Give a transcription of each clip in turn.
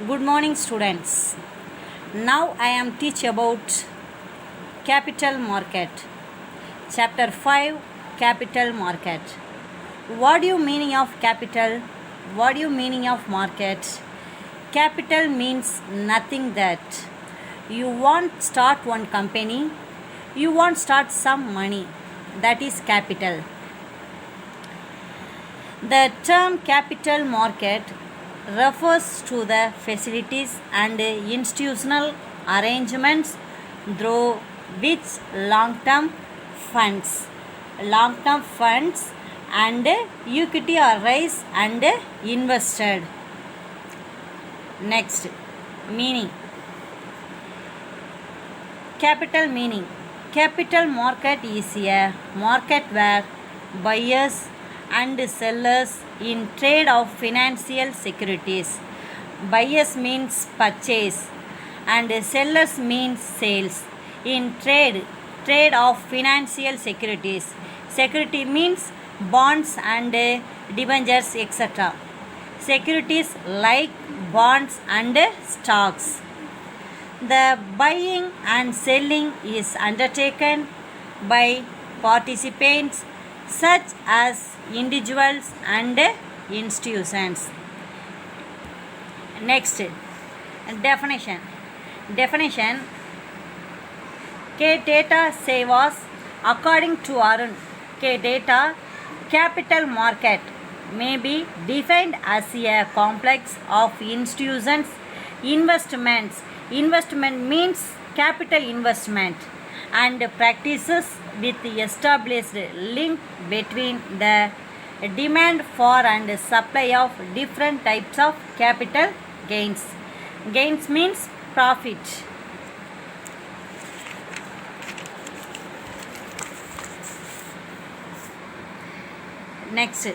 Good morning, students. Now I am teach about capital market. Chapter 5, Capital Market. What do you meaning of capital? What do you meaning of market? Capital means nothing that you want start one company, you want start some money. That is capital. The term capital market refers to the facilities and institutional arrangements through which long-term funds and equity are raised and invested. Next, meaning. Capital meaning. Capital market is a market where buyers and sellers in trade of financial securities. Buyers means purchase and sellers means sales. In trade of financial securities. Security means bonds and debentures, etc. Securities like bonds and stocks. The buying and selling is undertaken by participants such as individuals and institutions. Next, definition. Definition. Data say was according to Arun. Data, capital market may be defined as a complex of institutions, investments. Investment means capital investment and practices with established link between the demand for and supply of different types of capital gains. Gains means profit. Next,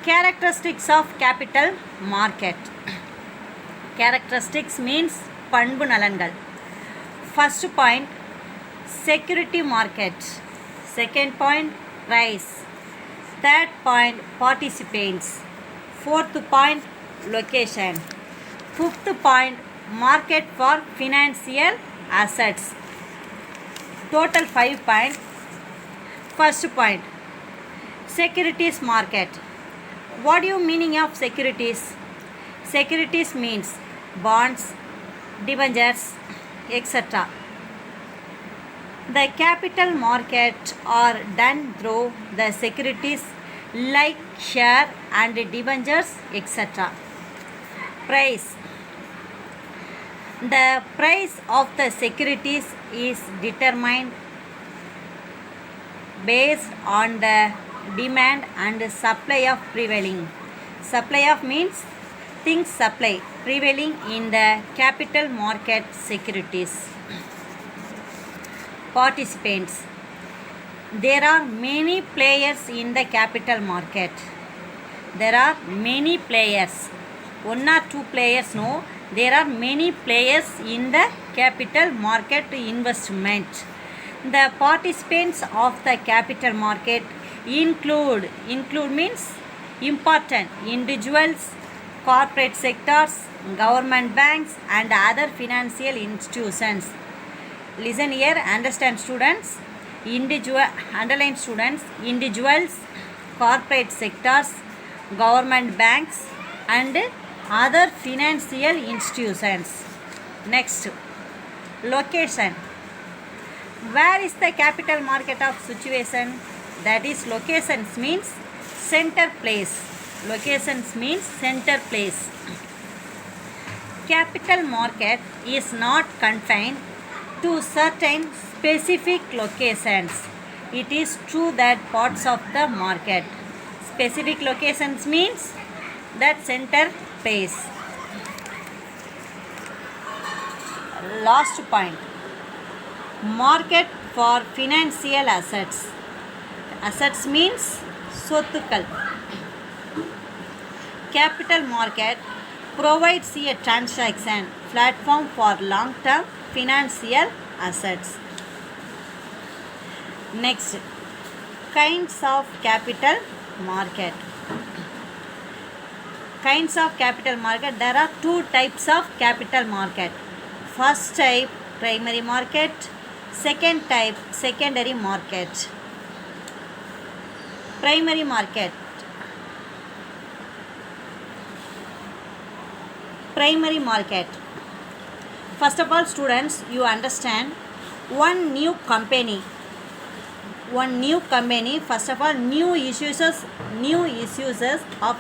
characteristics of capital market. Characteristics means பண்பு நலன்கள். First point, security market. Second point, price. Third point, participants. Fourth point, location. Fifth point, market for financial assets. Total 5 points. First point, securities market. What do you meaning of securities? Securities means bonds, debentures, etc. The capital market are done through the securities like share and debentures, etc. Price. The price of the securities is determined based on the demand and supply of prevailing. Supply of means things supply prevailing in the capital market securities. Participants. There are many players in the capital market. There are many players. One or two players, no. There are many players in the capital market investment. The participants of the capital market include means important individuals, corporate sectors, government banks and other financial institutions. Listen here, understand students. Underline students, individuals, corporate sectors, government banks and other financial institutions. Next, location. Where is the capital market of situation? That is, locations means center place. Locations means center place. Capital market is not confined to certain specific locations. It is true that parts of the market. Specific locations means that center place. Last point. Market for financial assets. Assets means சொத்துக்கள். Capital market provides a transaction platform for long-term financial assets. Next, kinds of capital market. Kinds of capital market. There are two types of capital market. First type, primary market. Second type, secondary market. Primary market. Primary market. First of all, students, you understand one new company, first of all, new issues of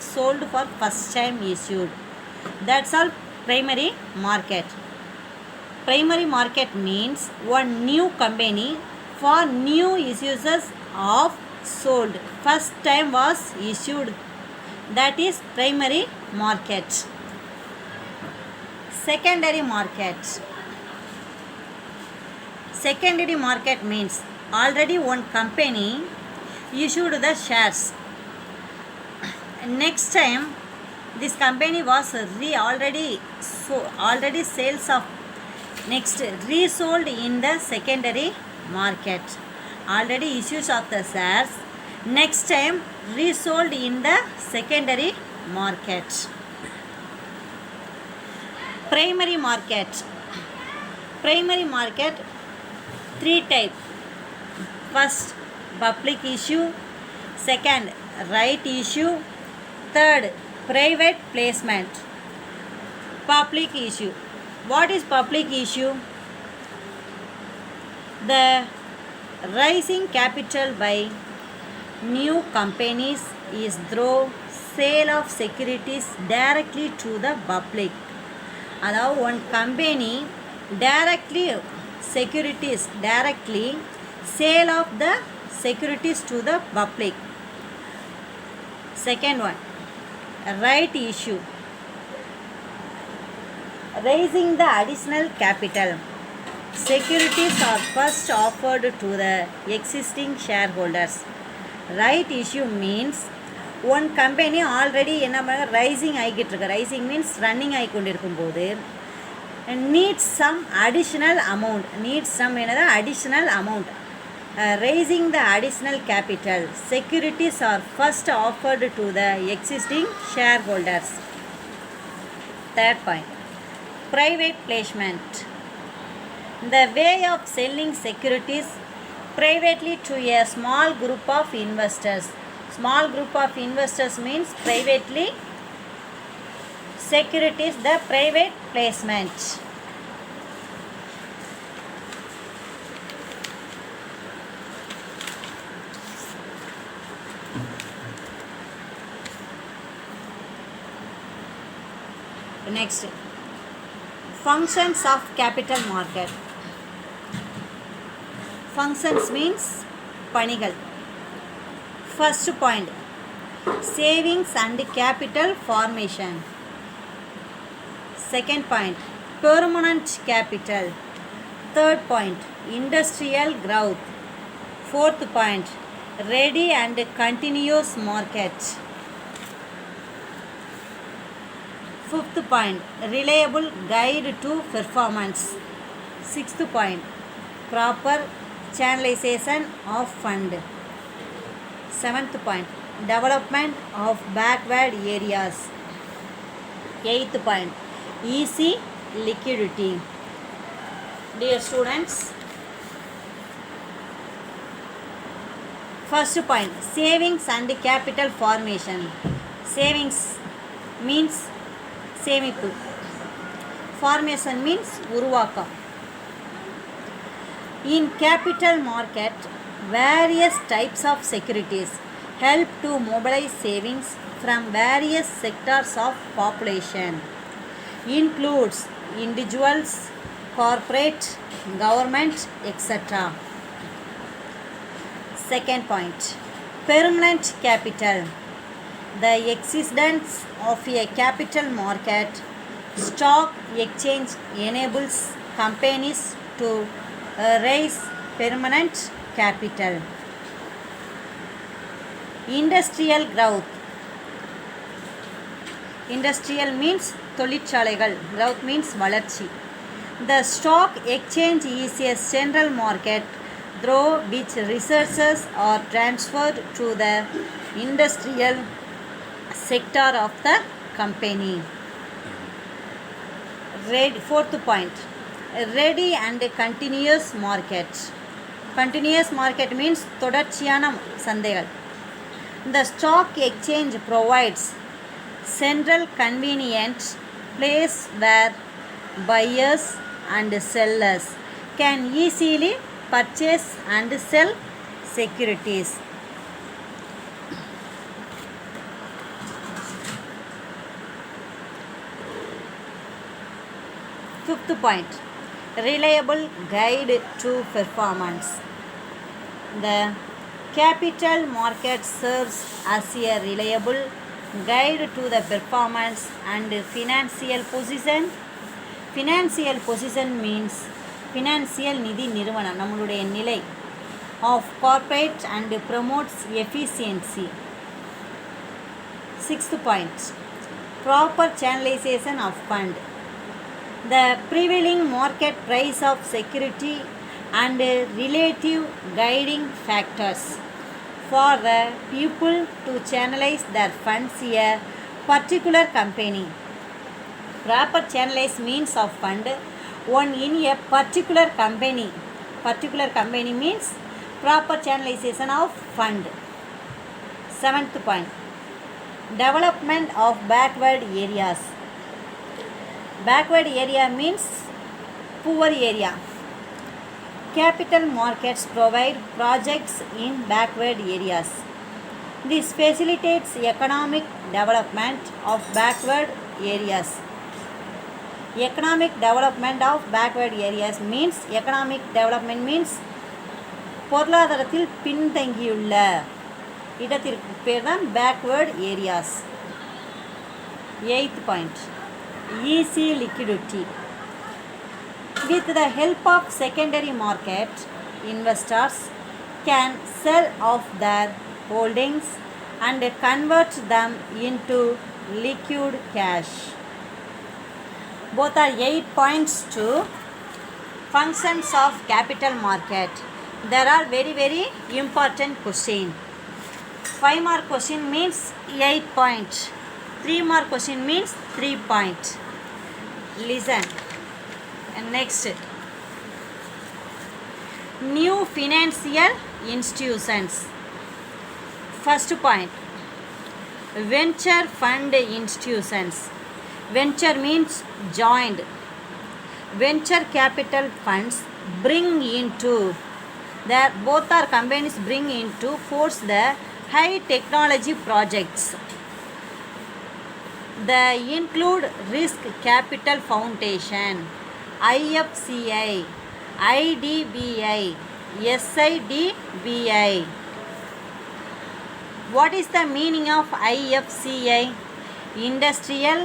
sold for first time issued. That's all primary market. Primary market means one new company for new issues of sold, first time was issued. That is primary market. Secondary market. Secondary market means already one company issued the shares. Next time this company was already sales of next resold in the secondary market. Already issues of the shares, next time resold in the secondary market. Primary market. Primary market, three types. First, public issue. Second, right issue. Third, private placement. Public issue. What is public issue? The raising capital by new companies is through sale of securities directly to the public. Allow one company directly sale of the securities to the public. Second one, right issue, raising the additional capital. Securities are first offered to the existing shareholders. Right issue means one company already rising ஆகிட்டு rising means running ஆகிக்கொண்டிருக்கும் போது needs some additional amount, raising the additional capital. Securities are first offered to the existing shareholders. Third point, private placement, the way of selling securities privately to a small group of investors. Small group of investors means privately securities, the private placement. Next, functions of capital market. Functions means பணிகள். First point, savings and capital formation. Second point, permanent capital. Third point, industrial growth. Fourth point, ready and continuous market. Fifth point, reliable guide to performance. Sixth point, proper channelization of fund. Seventh point, development of backward areas. Eighth point, easy liquidity. Dear students, first point, savings and capital formation. Savings means சேமிப்பு, formation means உருவாக்கம். In capital market, various types of securities help to mobilize savings from various sectors of population. Includes individuals, corporate, government, etc. Second point, permanent capital. The existence of a capital market stock exchange enables companies to raise permanent capital. Industrial growth. Industrial means தொழிற்சாலைகள், growth means வளர்ச்சி. The stock exchange is a central market through which resources are transferred to the industrial sector of the company. Fourth point, ready and continuous market. Continuous market means தொடர்ச்சியான சந்தைகள். The stock exchange provides central convenient place where buyers and sellers can easily purchase and sell securities. Fifth point, reliable guide to performance. The capital market serves as a reliable guide to the performance and financial position. Financial position means financial நிதி நிறுவனம் நம்மளுடைய நிலை of corporate and promotes efficiency. Sixth point, proper channelization of fund. The prevailing market price of security and relative guiding factors for the people to channelize their funds a particular company. Proper channelized means of fund one in a particular company. Particular company means proper channelization of fund. Seventh point, development of backward areas. Backward area means poor area. Capital markets provide projects in backward areas. This facilitates economic development of backward areas. Economic development of backward areas means economic development means பொருளாதாரத்தில் பின்தங்கியுள்ள இடத்திற்கு பேர் தான் backward areas. Eighth point, easy liquidity. With the help of secondary market, investors can sell off their holdings and convert them into liquid cash. Both are 8 points to functions of capital market. There are very important question. 5 mark question means 8 points. 3 mark question means 3 points. Listen. And next, new financial institutions. First point, venture fund institutions. Venture means joined. Venture capital funds bring into both our companies bring into force the high technology projects. They include Risk Capital Foundation, IFCI, IDBI, SIDBI. What is the meaning of IFCI? Industrial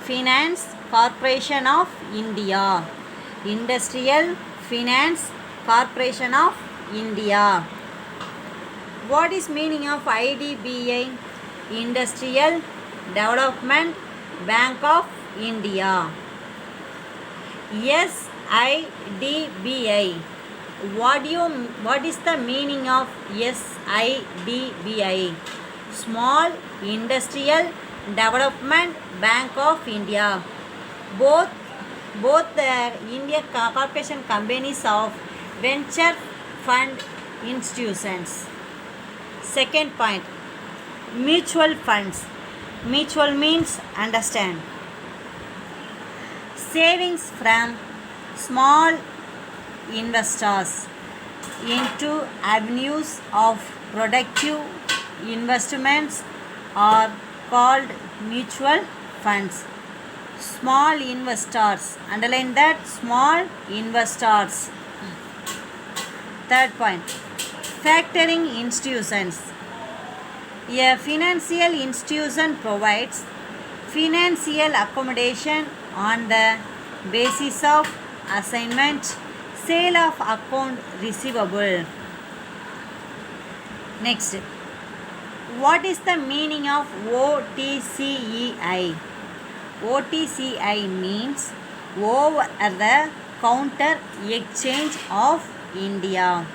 Finance Corporation of India. Industrial Finance Corporation of India. What is meaning of IDBI? Industrial Development Bank of India. SIDBI. What is the meaning of SIDBI? Small Industrial Development Bank of India. Both the India corporation companies of venture fund institutions. Second point, mutual funds. Mutual means understand. Savings from small investors into avenues of productive investments are called mutual funds. Small investors, underline that, small investors. Third point, factoring institutions. A financial institution provides financial accommodation on the basis of assignment, sale of account receivable. Next, what is the meaning of OTCEI? OTCEI means over the counter exchange of India.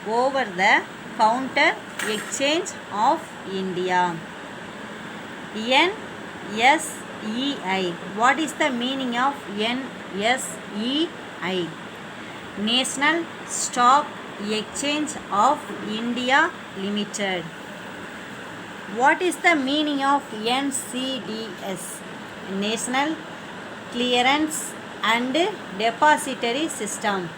Over the counter exchange of India. NSEI. What is the meaning of NSEI? National Stock Exchange of India Limited. What is the meaning of NCDS? National Clearance and Depository System.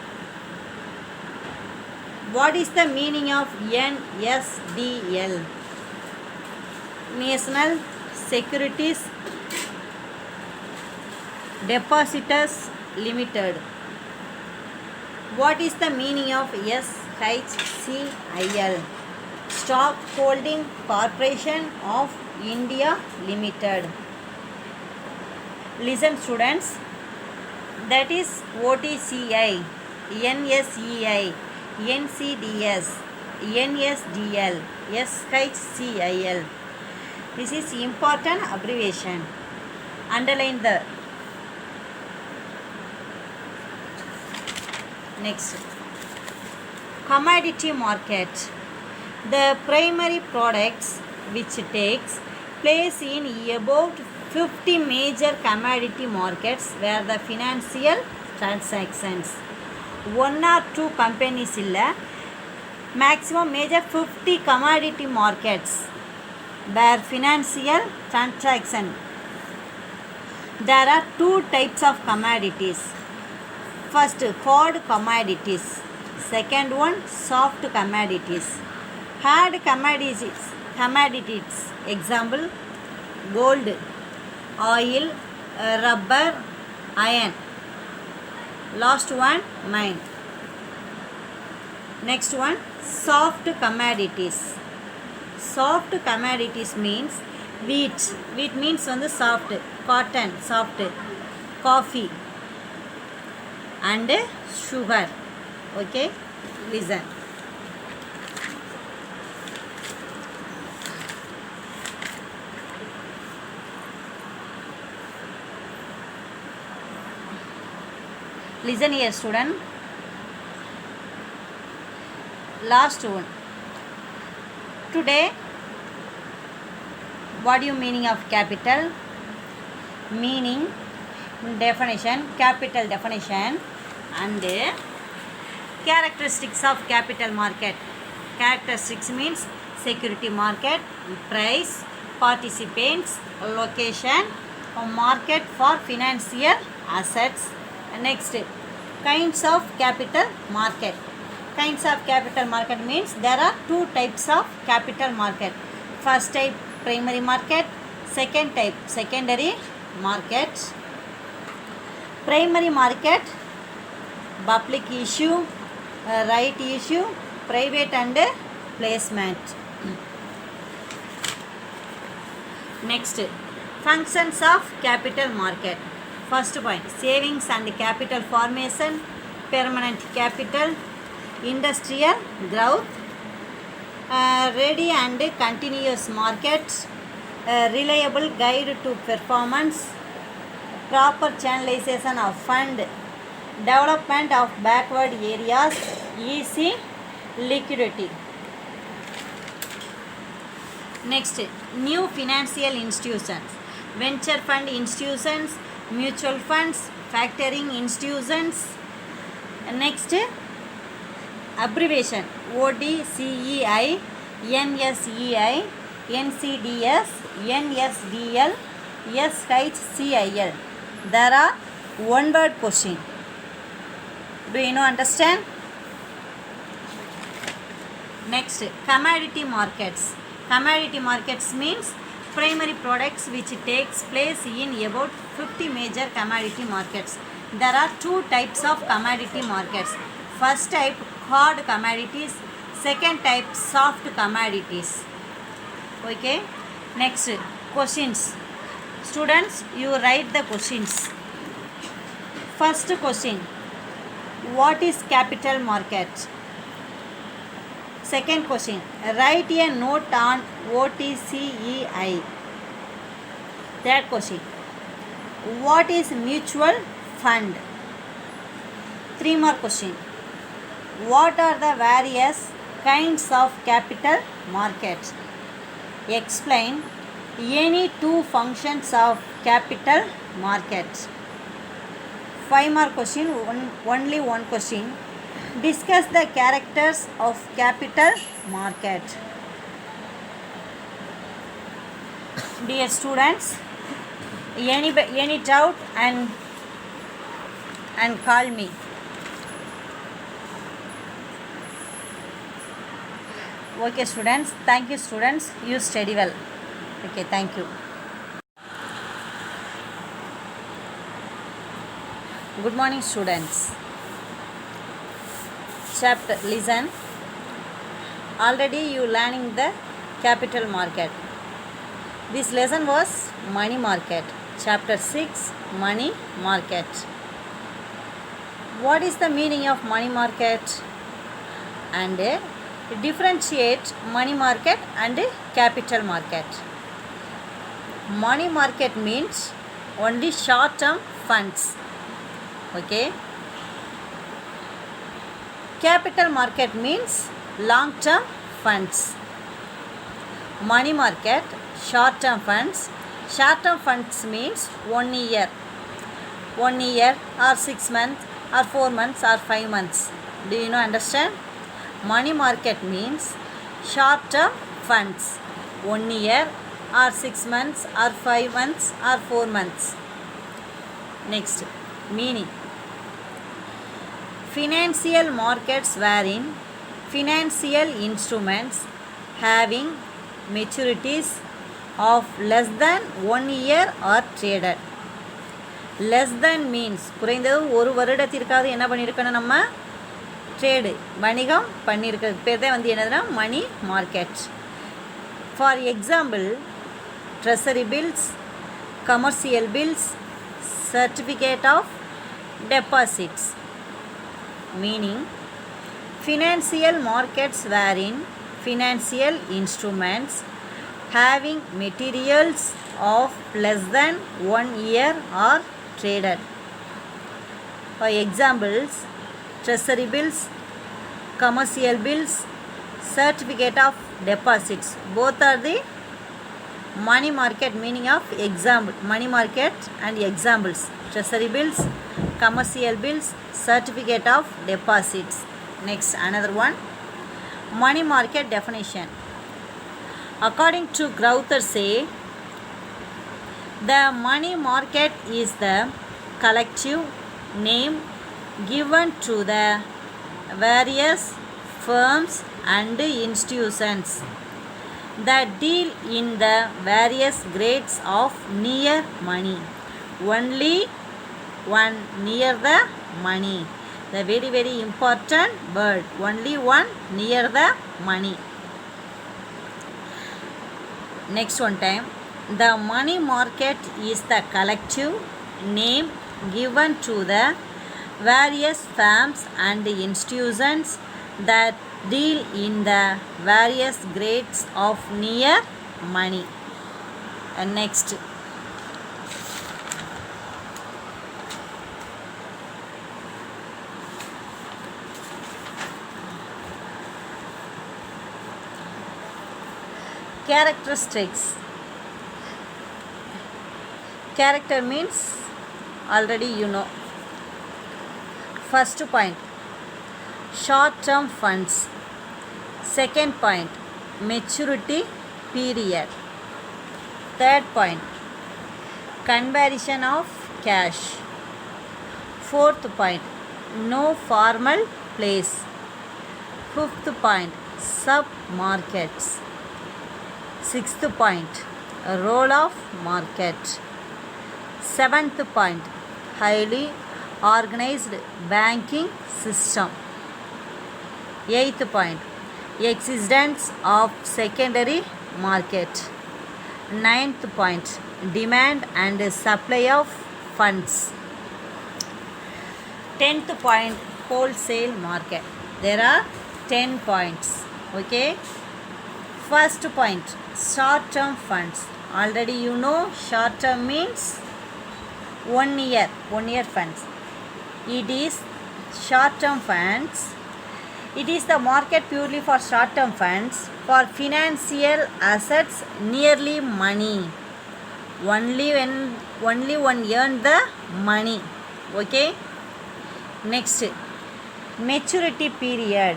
What is the meaning of NSDL? National Securities Depositors Limited. What is the meaning of SHCIL? Stock Holding Corporation of India Limited. Listen students, that is OTCI, NSEI, NCDS, NSDL, SHCIL. This is important abbreviation. Underline the. Next, commodity market. The primary products which takes place in about 50 major commodity markets where the financial transactions. One or two companies illa, maximum major 50 commodity markets where financial transaction. There are two types of commodities. First, hard commodities. Second one, soft commodities. Hard commodities. Example, gold, oil, rubber, iron. Last one, mine. Next one, soft commodities. Soft commodities means wheat. Wheat means on the soft. Cotton, soft. Coffee and sugar. Okay, listen. Listen here student. Last one. Today, what do you meaning of capital? Meaning, definition, capital definition and characteristics of capital market. Characteristics means security market, price, participants, location, market for financial assets. Next, kinds of capital market. Kinds of capital market means there are two types of capital market. First type, primary market. Second type, secondary market. Primary market, public issue, right issue, private and placement. Next, functions of capital market. First point, savings and capital formation, permanent capital, industrial growth, ready and continuous market, reliable guide to performance, proper channelization of fund, development of backward areas, easy liquidity. Next, new financial institutions, venture fund institutions, mutual funds, factoring institutions. Next, abbreviation OTCEI, NSEI, NCDS, NSDL, SHCIL. There are one word question. Do you know understand? Next, commodity markets. Commodity markets means primary products which takes place in about 50 major commodity markets. There are two types of commodity markets. First type, hard commodities. Second type, soft commodities. Okay. Next, questions. Students, you write the questions. First question, what is capital market? Second question, write a note on OTCEI. Third question, what is mutual fund? Three more questions. What are the various kinds of capital markets? Explain Any two functions of capital market. 5 mark question, only one question. Discuss the characters of capital market. Dear students, any doubt and call me. Okay students, thank you students, you study well. Okay, thank you. Good morning students. Chapter, listen. Already you learning the capital market. This lesson was money market. Chapter 6, money market. What is the meaning of money market? And differentiate money market and capital market. Money market means only short term funds. Okay. Capital market means long term funds. Money market, short term funds. Short term funds means 1 year. 1 year or 6 months or 4 months or 5 months. Do you know, understand? Money market means short term funds. 1 year or 6 months or 5 months or 4 months. Next, meaning. Financial markets wherein financial instruments having maturities of less than 1 year are traded. Less than means குறைந்தது ஒரு வருடத்திற்காவது என்ன பண்ணியிருக்கணும், நம்ம trade வணிகம் பண்ணியிருக்கிறது பேர் தான் என்னதுன்னா money market. For example, treasury bills, commercial bills, certificate of deposits. Meaning, financial markets wherein financial instruments having materials of less than 1 year are traded. For examples, treasury bills, commercial bills, certificate of deposits. Both are the money market meaning of example. Money market and examples. Treasury bills, commercial bills, certificate of deposits. Next, another one. Money market definition. According to Crowther say, the money market is the collective name given to the various firms and institutions that deal in the various grades of near money. Only one near the money. The very very important word. Only one near the money. Next one time. The money market is the collective name given to the various firms and institutions that deal in the various grades of near money. And next, characteristics. Character means already you know. First point, short term funds. Second point, maturity period. Third point, conversion of cash. Fourth point, no formal place. Fifth point, sub markets. Sixth point, role of market. Seventh point, highly organized banking system. Eighth point, existence of secondary market. Ninth point, demand and supply of funds. 10th point, wholesale market. There are 10 points. Okay. First point, short term funds. Already you know short term means 1 year. 1 year funds. It is short term funds. It is the market purely for short term funds For financial assets, nearly money. Only one earn the money. Okay. Next, maturity period.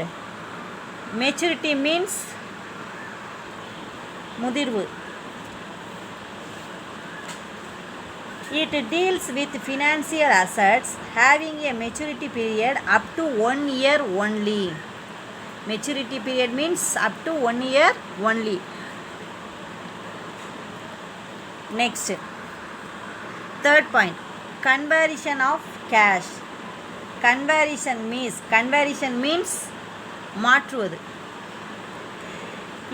Maturity means முதிர்வு. It deals with financial assets having a maturity period up to 1 year only. Maturity period means up to 1 year only. Next, third point, conversion of cash. Conversion means மாற்றுவது.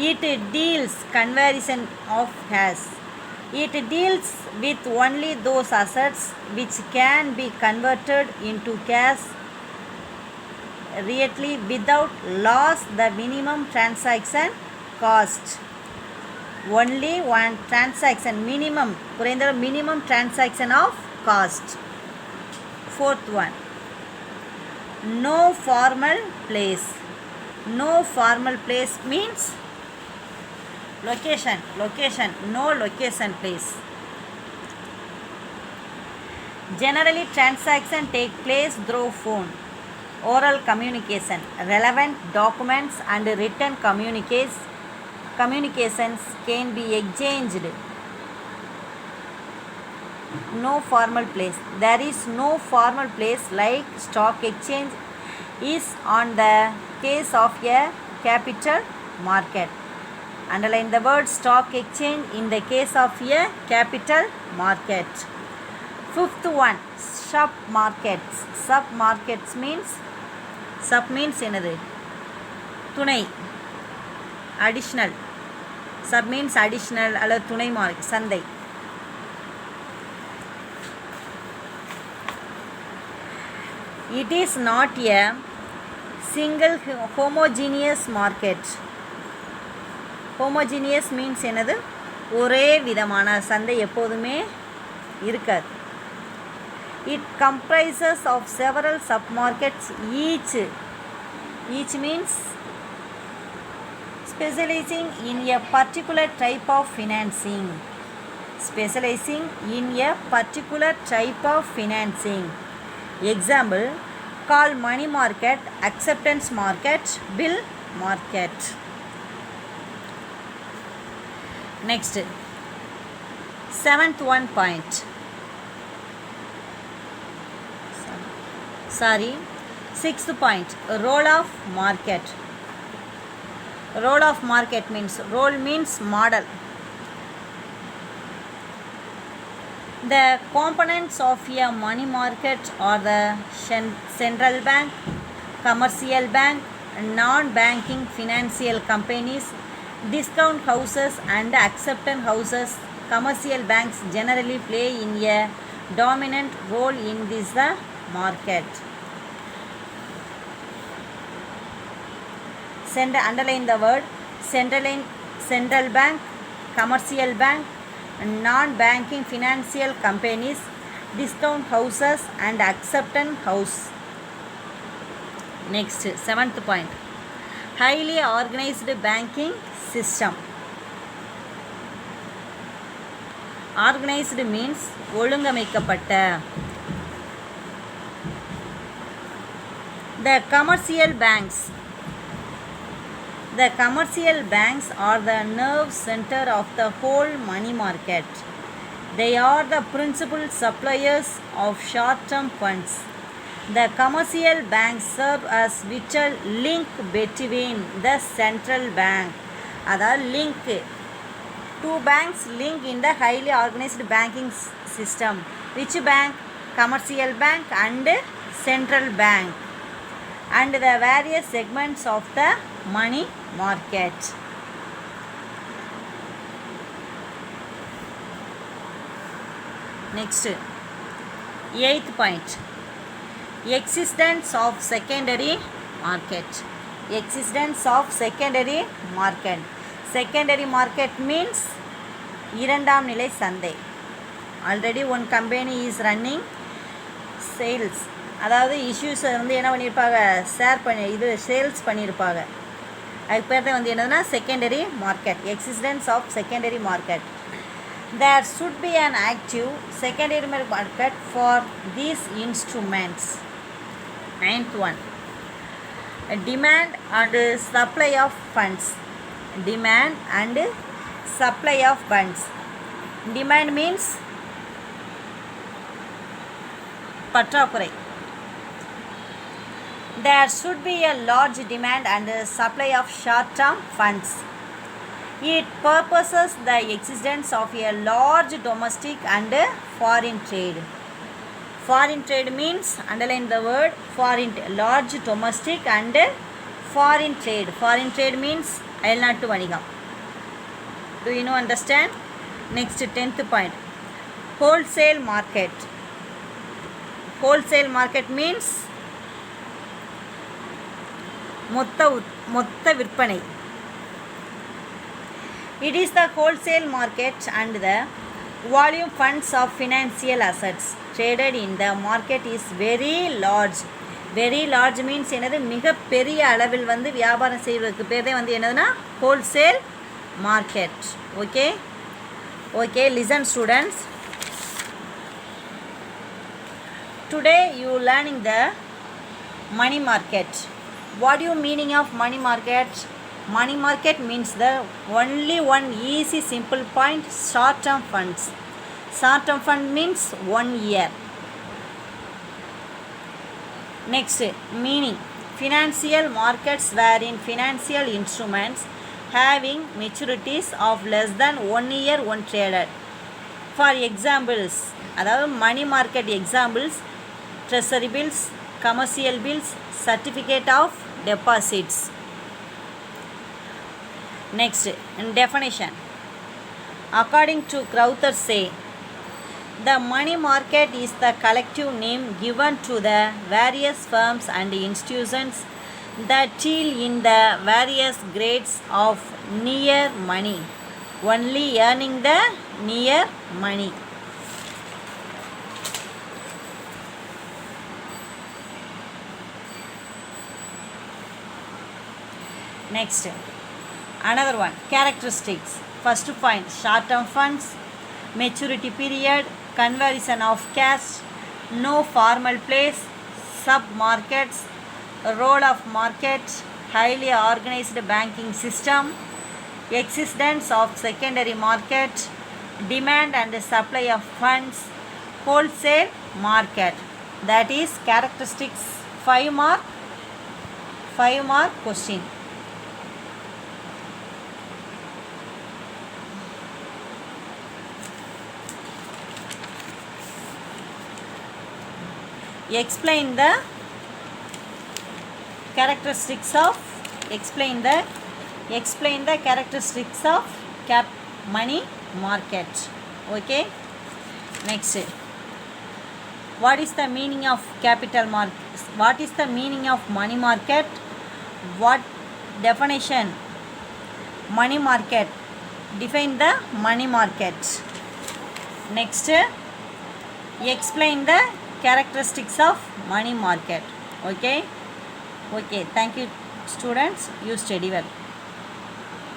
It deals conversion of cash. It deals with only those assets which can be converted into cash really without loss the minimum transaction cost. Only one transaction minimum transaction of cost. Fourth one, no formal place. No formal place means location, no location place. Generally transaction take place through phone, oral communication, relevant documents and written communications can be exchanged. No formal place. There is no formal place like stock exchange is on the case of a capital market. Underline the word stock exchange in the case of a capital market. Fifth one, submarkets. Submarkets means என்னது? துணை, additional. Sub means additional அல்லது துணை market, சந்தை. It is not a single homogeneous market. Homogeneous means என்னது? ஒரே விதமான சந்தை எப்போதுமே இருக்காது. It comprises of several submarkets, each means specializing in a particular type of financing. Specializing in a particular type of financing. Example, call money market, acceptance market, bill market. Next, seventh one point. Sixth point, role of market. Role of market means, role means model. The components of a money market are the central bank, commercial bank, non-banking financial companies, discount houses and acceptance houses. Commercial banks generally play in a dominant role in this market. Underline the word central bank, commercial bank, non-banking financial companies, discount houses and acceptance house. Next, seventh point, highly organized banking system. Organized means ஒழுங்கமைக்கப்பட்ட. The commercial banks are the nerve center of the whole money market. They are the principal suppliers of short-term funds. The commercial banks serve as vital link between the central bank. That link, two banks link in the highly organized banking system. Which bank? Commercial bank and central bank, and the various segments of the money market. Next, eighth point, existence of secondary market. Existence of secondary market. Secondary market means இரண்டாம் நிலை சந்தை. Already one company is running sales, அதாவது இஷ்யூஸை வந்து என்ன பண்ணியிருப்பாங்க, sales பண்ணியிருப்பாங்க. அதுக்கு பேர் தான் வந்து என்னதுன்னா secondary market, existence of secondary market. There should be an active secondary market for these instruments. Ninth one, demand and supply of funds. Demand and supply of funds. Demand means பற்றாக்குறை. There should be a large demand and supply of short-term funds. It purposes the existence of a large domestic and foreign trade. Foreign trade means, underline the word foreign, large domestic and foreign trade. Foreign trade means அயல்நாட்டு வணிகம். Do you know, understand? Next, 10th point, wholesale market. Wholesale market means மொத்த விற்பனை. It is the wholesale market and the volume funds of financial assets traded in the market is very large. Very large means என்னது, மிக பெரிய அளவில் வந்து வியாபாரம் செய்வதற்கு பேர் தான் வந்து என்னதுன்னா wholesale market. Okay, okay, listen students. Today you learning the money market. What do you meaning of money market? Money market means the only one easy simple point, short term funds. Short term fund means 1 year. Next, meaning, financial markets wherein financial instruments having maturities of less than 1 year when traded. For examples, அதாவது money market examples, treasury bills, commercial bills, certificate of deposits. Next, definition. According to Crowther say, the money market is the collective name given to the various firms and institutions that deal in the various grades of near money, only earning the near money. Next, another one, characteristics. First point, short term funds, maturity period, conversion of cash, no formal place, sub markets, role of market, highly organized banking system, existence of secondary market, demand and supply of funds, wholesale market. That is characteristics. 5 mark question. Explain the characteristics of money market. Okay, next, what is the meaning of capital market? What is the meaning of money market? What definition? Money market, define the money market. Next, explain the characteristics of money market. Okay, thank you students, you study well.